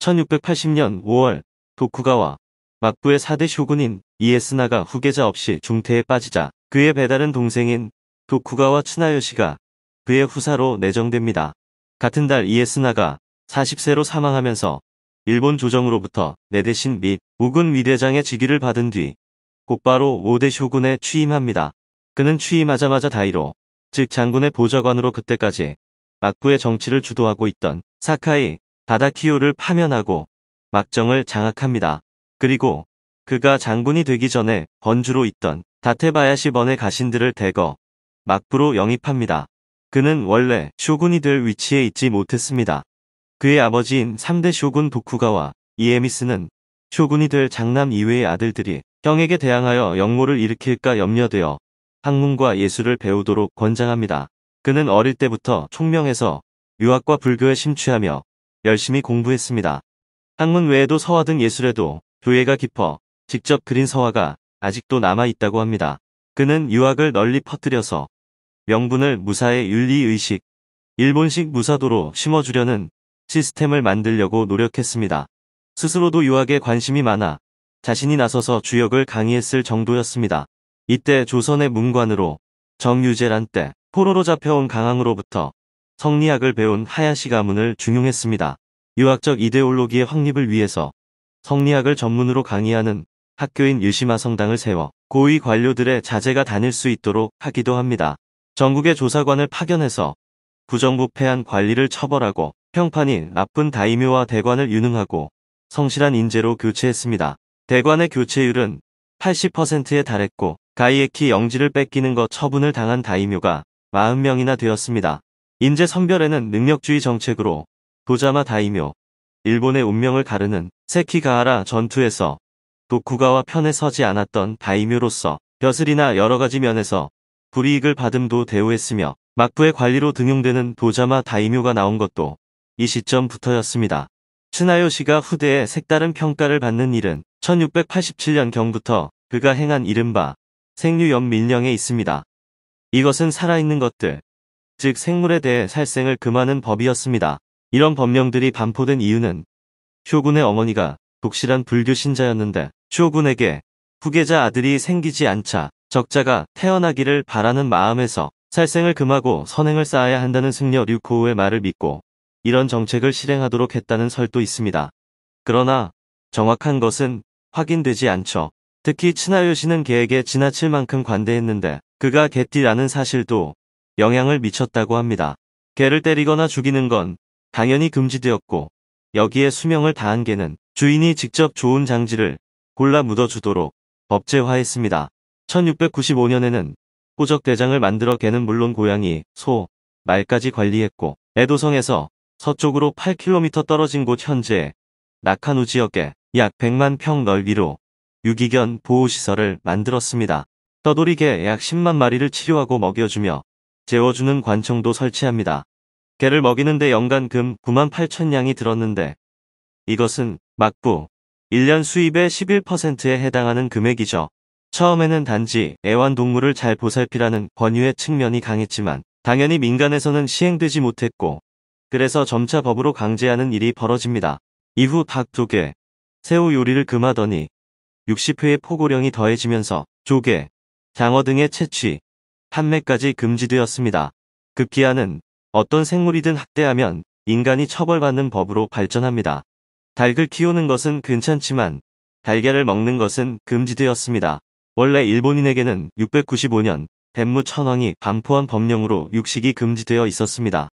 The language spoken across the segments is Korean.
1680년 5월 도쿠가와 막부의 4대 쇼군인 이에스나가 후계자 없이 중태에 빠지자 그의 배다른 동생인 도쿠가와 츠나요시가 그의 후사로 내정됩니다. 같은 달 이에스나가 40세로 사망하면서 일본 조정으로부터 내대신 및 우군 위대장의 직위를 받은 뒤 곧바로 5대 쇼군에 취임합니다. 그는 취임하자마자 다이로, 즉 장군의 보좌관으로 그때까지 막부의 정치를 주도하고 있던 사카이 다다키요를 파면하고 막정을 장악합니다. 그리고 그가 장군이 되기 전에 번주로 있던 다테바야시 번의 가신들을 대거 막부로 영입합니다. 그는 원래 쇼군이 될 위치에 있지 못했습니다. 그의 아버지인 3대 쇼군 도쿠가와 이에미스는 쇼군이 될 장남 이외의 아들들이 형에게 대항하여 역모를 일으킬까 염려되어 학문과 예술을 배우도록 권장합니다. 그는 어릴 때부터 총명해서 유학과 불교에 심취하며 열심히 공부했습니다. 학문 외에도 서화 등 예술에도 교예가 깊어 직접 그린 서화가 아직도 남아있다고 합니다. 그는 유학을 널리 퍼뜨려서 명분을 무사의 윤리의식, 일본식 무사도로 심어주려는 시스템을 만들려고 노력했습니다. 스스로도 유학에 관심이 많아 자신이 나서서 주역을 강의했을 정도였습니다. 이때 조선의 문관으로 정유재란 때 포로로 잡혀온 강항으로부터 성리학을 배운 하야시 가문을 중용했습니다. 유학적 이데올로기의 확립을 위해서 성리학을 전문으로 강의하는 학교인 유시마 성당을 세워 고위 관료들의 자제가 다닐 수 있도록 하기도 합니다. 전국의 조사관을 파견해서 부정부패한 관리를 처벌하고 평판이 나쁜 다이묘와 대관을 유능하고 성실한 인재로 교체했습니다. 대관의 교체율은 80%에 달했고 가이에키 영지를 뺏기는 것 처분을 당한 다이묘가 40명이나 되었습니다. 인재 선별에는 능력주의 정책으로 도자마 다이묘, 일본의 운명을 가르는 세키가하라 전투에서 도쿠가와 편에 서지 않았던 다이묘로서 벼슬이나 여러가지 면에서 불이익을 받음도 대우했으며 막부의 관리로 등용되는 도자마 다이묘가 나온 것도 이 시점부터였습니다. 츠나요시가 후대에 색다른 평가를 받는 일은 1687년경부터 그가 행한 이른바 생류연민령에 있습니다. 이것은 살아있는 것들, 즉 생물에 대해 살생을 금하는 법이었습니다. 이런 법령들이 반포된 이유는 쇼군의 어머니가 독실한 불교 신자였는데 쇼군에게 후계자 아들이 생기지 않자 적자가 태어나기를 바라는 마음에서 살생을 금하고 선행을 쌓아야 한다는 승려 류코우의 말을 믿고 이런 정책을 실행하도록 했다는 설도 있습니다. 그러나 정확한 것은 확인되지 않죠. 특히 츠나요시는 개에게 지나칠 만큼 관대했는데 그가 개띠라는 사실도 영향을 미쳤다고 합니다. 개를 때리거나 죽이는 건 당연히 금지되었고 여기에 수명을 다한 개는 주인이 직접 좋은 장지를 골라 묻어주도록 법제화했습니다. 1695년에는 호적대장을 만들어 개는 물론 고양이, 소, 말까지 관리했고 에도성에서 서쪽으로 8km 떨어진 곳 현재의 나카노 지역에 약 100만 평 넓이로 유기견 보호시설을 만들었습니다. 떠돌이개 약 10만 마리를 치료하고 먹여주며 재워주는 관청도 설치합니다. 개를 먹이는데 연간 금 9만 8천 냥이 들었는데 이것은 막부 1년 수입의 11%에 해당하는 금액이죠. 처음에는 단지 애완동물을 잘 보살피라는 권유의 측면이 강했지만 당연히 민간에서는 시행되지 못했고 그래서 점차 법으로 강제하는 일이 벌어집니다. 이후 닭 조개, 새우 요리를 금하더니 60회의 포고령이 더해지면서 조개, 장어 등의 채취, 판매까지 금지되었습니다. 급기야는 어떤 생물이든 학대하면 인간이 처벌받는 법으로 발전합니다. 닭을 키우는 것은 괜찮지만 달걀을 먹는 것은 금지되었습니다. 원래 일본인에게는 695년 뱀무 천황이 반포한 법령으로 육식이 금지되어 있었습니다.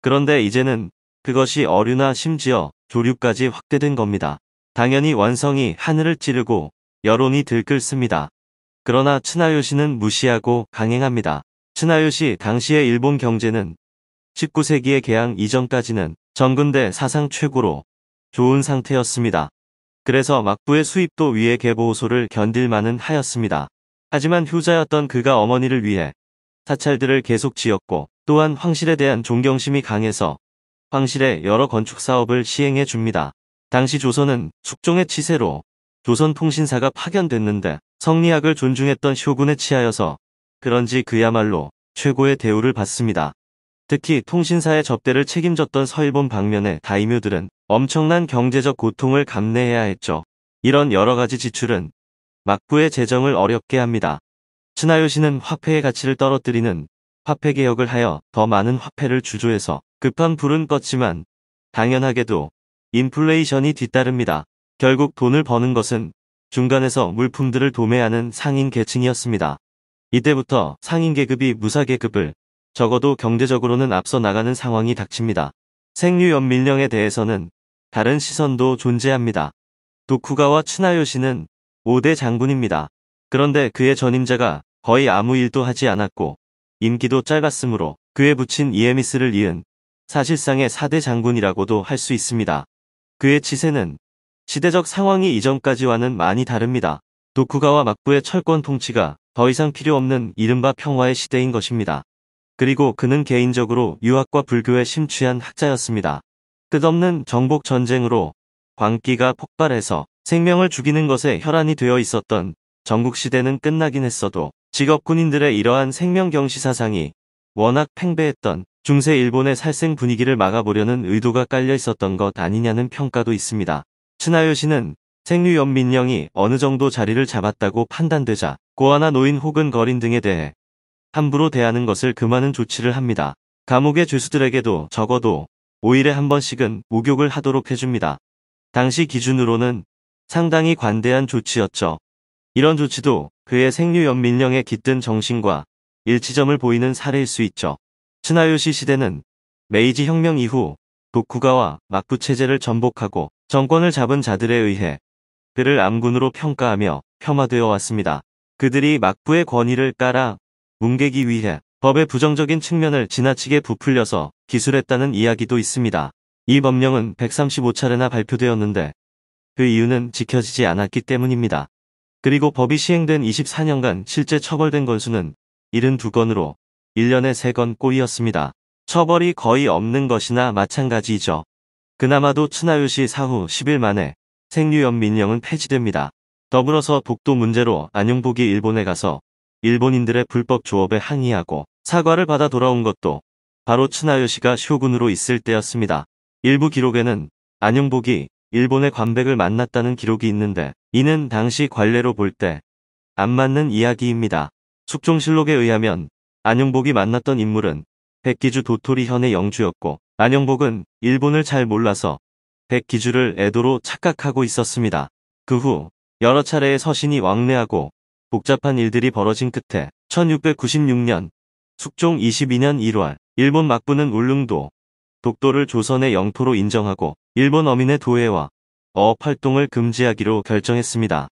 그런데 이제는 그것이 어류나 심지어 조류까지 확대된 겁니다. 당연히 원성이 하늘을 찌르고 여론이 들끓습니다. 그러나 츠나요시는 무시하고 강행합니다. 츠나요시 당시의 일본 경제는 19세기의 개항 이전까지는 전근대 사상 최고로 좋은 상태였습니다. 그래서 막부의 수입도 위의 개보호소를 견딜 만은 하였습니다. 하지만 효자였던 그가 어머니를 위해 사찰들을 계속 지었고 또한 황실에 대한 존경심이 강해서 황실의 여러 건축 사업을 시행해 줍니다. 당시 조선은 숙종의 치세로 조선통신사가 파견됐는데 성리학을 존중했던 쇼군에 치하여서 그런지 그야말로 최고의 대우를 받습니다. 특히 통신사의 접대를 책임졌던 서일본 방면의 다이묘들은 엄청난 경제적 고통을 감내해야 했죠. 이런 여러 가지 지출은 막부의 재정을 어렵게 합니다. 츠나요시는 화폐의 가치를 떨어뜨리는 화폐 개혁을 하여 더 많은 화폐를 주조해서 급한 불은 껐지만 당연하게도 인플레이션이 뒤따릅니다. 결국 돈을 버는 것은 중간에서 물품들을 도매하는 상인 계층이었습니다. 이때부터 상인 계급이 무사 계급을 적어도 경제적으로는 앞서 나가는 상황이 닥칩니다. 생류연민령에 대해서는 다른 시선도 존재합니다. 도쿠가와 츠나요시는 5대 장군입니다. 그런데 그의 전임자가 거의 아무 일도 하지 않았고 임기도 짧았으므로 그에 붙인 이에미스를 이은 사실상의 4대 장군이라고도 할 수 있습니다. 그의 치세는 시대적 상황이 이전까지와는 많이 다릅니다. 도쿠가와 막부의 철권 통치가 더 이상 필요 없는 이른바 평화의 시대인 것입니다. 그리고 그는 개인적으로 유학과 불교에 심취한 학자였습니다. 끝없는 정복 전쟁으로 광기가 폭발해서 생명을 죽이는 것에 혈안이 되어 있었던 전국시대는 끝나긴 했어도 직업군인들의 이러한 생명경시 사상이 워낙 팽배했던 중세 일본의 살생 분위기를 막아보려는 의도가 깔려 있었던 것 아니냐는 평가도 있습니다. 츠나요시는 생류연민령이 어느 정도 자리를 잡았다고 판단되자 고아나 노인 혹은 거린 등에 대해 함부로 대하는 것을 금하는 조치를 합니다. 감옥의 죄수들에게도 적어도 5일에 한 번씩은 목욕을 하도록 해줍니다. 당시 기준으로는 상당히 관대한 조치였죠. 이런 조치도 그의 생류연민령에 깃든 정신과 일치점을 보이는 사례일 수 있죠. 츠나요시 시대는 메이지 혁명 이후 도쿠가와 막부 체제를 전복하고 정권을 잡은 자들에 의해 그를 암군으로 평가하며 폄하되어 왔습니다. 그들이 막부의 권위를 깔아 뭉개기 위해 법의 부정적인 측면을 지나치게 부풀려서 기술했다는 이야기도 있습니다. 이 법령은 135차례나 발표되었는데 그 이유는 지켜지지 않았기 때문입니다. 그리고 법이 시행된 24년간 실제 처벌된 건수는 72건으로 1년에 3건 꼴이었습니다. 처벌이 거의 없는 것이나 마찬가지이죠. 그나마도 츠나요시 사후 10일 만에 생류연민령은 폐지됩니다. 더불어서 독도 문제로 안용복이 일본에 가서 일본인들의 불법 조업에 항의하고 사과를 받아 돌아온 것도 바로 츠나요시가 쇼군으로 있을 때였습니다. 일부 기록에는 안용복이 일본의 관백을 만났다는 기록이 있는데 이는 당시 관례로 볼 때 안 맞는 이야기입니다. 숙종실록에 의하면 안용복이 만났던 인물은 백기주 도토리 현의 영주였고 안용복은 일본을 잘 몰라서 백기주를 애도로 착각하고 있었습니다. 그 후 여러 차례의 서신이 왕래하고 복잡한 일들이 벌어진 끝에 1696년 숙종 22년 1월 일본 막부는 울릉도, 독도를 조선의 영토로 인정하고 일본 어민의 도애와 어업 활동을 금지하기로 결정했습니다.